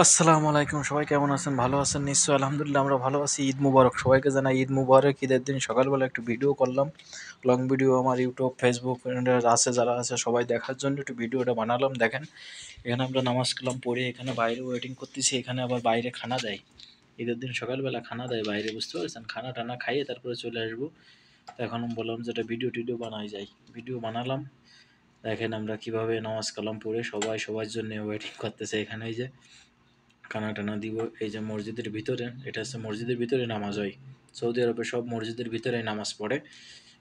আসসালামু আলাইকুম, সবাই কেমন আছেন? ভালো আছেন নিশ্চয়ই? আলহামদুলিল্লাহ আমরা ভালো আছি। ঈদ মুবারক সবাইকে জানাই ঈদ মুবারক। ঈদের দিন সকালবেলা একটু ভিডিও করলাম, লং ভিডিও। আমার ইউটিউব ফেসবুক আছে, যারা আছে সবাই দেখার জন্য একটু ভিডিওটা বানালাম। দেখেন, এখানে আমরা নামাজ কালাম পড়ে এখানে বাইরে ওয়েটিং করতেছি। এখানে আবার বাইরে খানা দেয়, ঈদের দিন সকালবেলা খানা দেয় বাইরে, বুঝতে পারছেন? খানা টানা খাইয়ে তারপরে চলে আসবো। তো এখন বললাম যে একটা ভিডিও টিডিও বানাই যায়, ভিডিও বানালাম। দেখেন আমরা কিভাবে নামাজ কালাম পড়ে সবাই সবার জন্য ওয়েটিং করতেছে। এখানে এই যে খানা টানা দিব। এই যে মসজিদের ভিতরে, এটা হচ্ছে মসজিদের ভিতরে নামাজ হয়। সৌদি আরবে সব মসজিদের ভিতরে নামাজ পড়ে।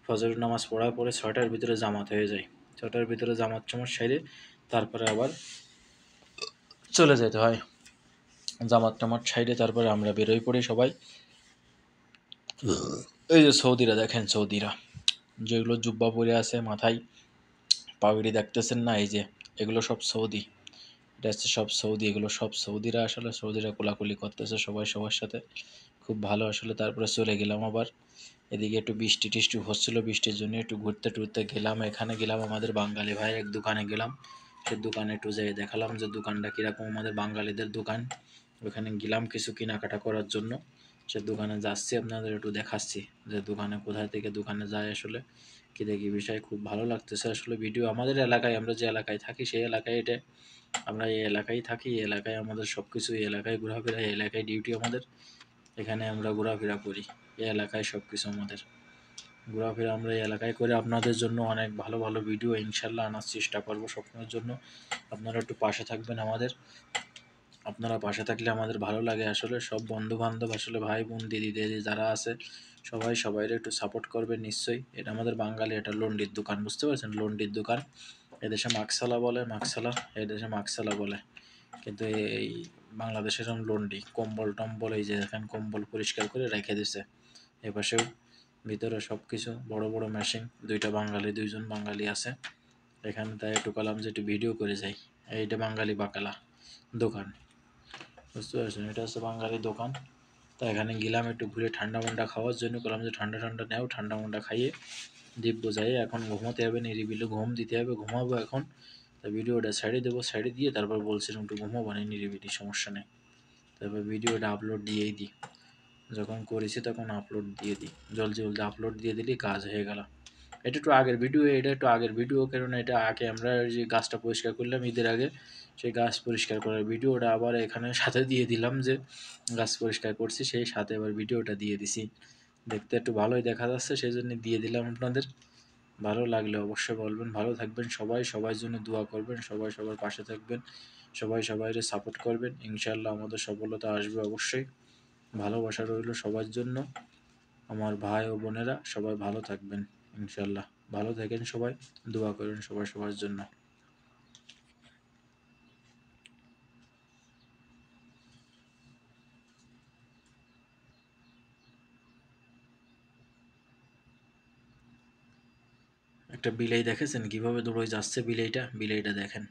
ফজরের নামাজ পড়ার পরে 6টার ভিতরে জামাত হয়ে যায়। 6টার ভিতরে জামাত টামাত সেরে তারপরে আবার চলে যেতে হয়। জামাত টামাত সাইডে তারপরে আমরা বেরোই পড়ি সবাই। এই যে সৌদিরা দেখেন, সৌদিরা যেগুলো জুব্বা পরে আছে, মাথায় পাগড়ি দেখতেছেন না, এই যে এগুলো সব সৌদি। এটা হচ্ছে সব সৌদি, এগুলো সব সৌদিরা। আসলে সৌদিরা কোলাকুলি করতেছে সবাই সবার সাথে, খুব ভালো আসলে। তারপরে চলে গেলাম আবার এদিকে। একটু বৃষ্টি টিষ্টি হচ্ছিল, বৃষ্টির জন্য একটু ঘুরতে টুরতে গেলাম। এখানে গেলাম আমাদের বাঙালি ভাই এক দোকানে গেলাম। সে দোকানে একটু যেয়ে দেখালাম যে দোকানটা কীরকম, আমাদের বাঙালিদের দোকান। ওখানে গেলাম কিছু কেনাকাটা করার জন্য। সে দোকানে যাচ্ছি, আপনাদের একটু দেখাচ্ছি যে দোকানে কোথায় থেকে দোকানে যায় আসলে কী দেখি বিষয়। খুব ভালো লাগতেছে আসলে ভিডিও। আমাদের এলাকায়, আমরা যে এলাকায় থাকি সেই এলাকায় এটা, আমরা এই এলাকায় থাকি, এই এলাকায় আমাদের সব কিছু, এই এলাকায় ঘোরাফেরা, এই এলাকায় ডিউটি আমাদের। এখানে আমরা ঘোরাফেরা করি, এই এলাকায় সব কিছু আমাদের। ঘোরাফেরা আমরা এই এলাকায় করে আপনাদের জন্য অনেক ভালো ভালো ভিডিও ইনশাল্লাহ আনার চেষ্টা করব স্বপ্নের জন্য। আপনারা একটু পাশে থাকবেন আমাদের। আপনারা পাশে থাকলে আমাদের ভালো লাগে আসলে। সব বন্ধু বান্ধব আসলে, ভাই বোন দিদি দিদি যারা আছে সবাই সবাইরে একটু সাপোর্ট করবে নিশ্চয়ই। এটা আমাদের বাঙালি, এটা লন্ডির দোকান, বুঝতে পারছেন? লন্ডির দোকান। এদেশে মাকসালা বলে, মাকসালা এদেশে মাকসালা বলে, কিন্তু এই বাংলাদেশের লন্ডি। কম্বল টম্বল, এই যে দেখেন কম্বল পরিষ্কার করে রেখে দিছে এপাশেও। ভিতরে সব কিছু বড় বড় মেশিন। দুইটা বাঙালি, দুইজন বাঙালি আছে এখানে। তাই একটু কলাম যে একটু ভিডিও করে যাই। এইটা বাঙালি বাকালা দোকান, বুঝতে পারছেন? এটা হচ্ছে বাঙালি দোকান। তা এখানে গেলাম একটু ঘুরে ঠান্ডা মান্ডা খাওয়ার জন্য। বললাম যে ঠান্ডা ঠান্ডা নেও, ঠান্ডা মান্ডা খাইয়ে দ্বীপ বোঝাই এখন ঘুমোতে হবে, নিরিবিলি ঘুম দিতে হবে, ঘুমাবো এখন। তা ভিডিওটা ছেড়ে দেবো, ছেড়ে দিয়ে তারপর বলছিলাম একটু ঘুমাবো না, নিরিবিলি, সমস্যা নেই। তারপর ভিডিওটা আপলোড দিয়েই দিই, যখন করেছি তখন আপলোড দিয়ে দিই। জলদি জলদি আপলোড দিয়ে দিলেই কাজ হয়ে গেল। এটা একটু আগের ভিডিও, এটা একটু আগের ভিডিও, কারণ এটা আগে আমরা যে গাছটা পরিষ্কার করলাম ঈদের আগে, সেই গাছ পরিষ্কার করার ভিডিওটা আবার এখানে সাথে দিয়ে দিলাম যে গাছ পরিষ্কার করছি, সেই সাথে আবার ভিডিওটা দিয়ে দিছি। দেখতে একটু ভালোই দেখা যাচ্ছে, সেই জন্য দিয়ে দিলাম আপনাদের। ভালো লাগলে অবশ্যই বলবেন। ভালো থাকবেন সবাই, সবার জন্য দোয়া করবেন, সবাই সবার পাশে থাকবেন, সবাই সবাইকে সাপোর্ট করবেন। ইনশাল্লাহ আমাদের সফলতা আসবে অবশ্যই। ভালোবাসা রইল সবার জন্য। আমার ভাই ও বোনেরা সবাই ভালো থাকবেন ইনশাল্লাহ। ভালো থাকেন সবাই, দোয়া করেন সবাই সবার জন্য। একটা বিলাই দেখেছেন কিভাবে দৌড়ে যাচ্ছে? বিলাইটা, বিলাইটা দেখেন।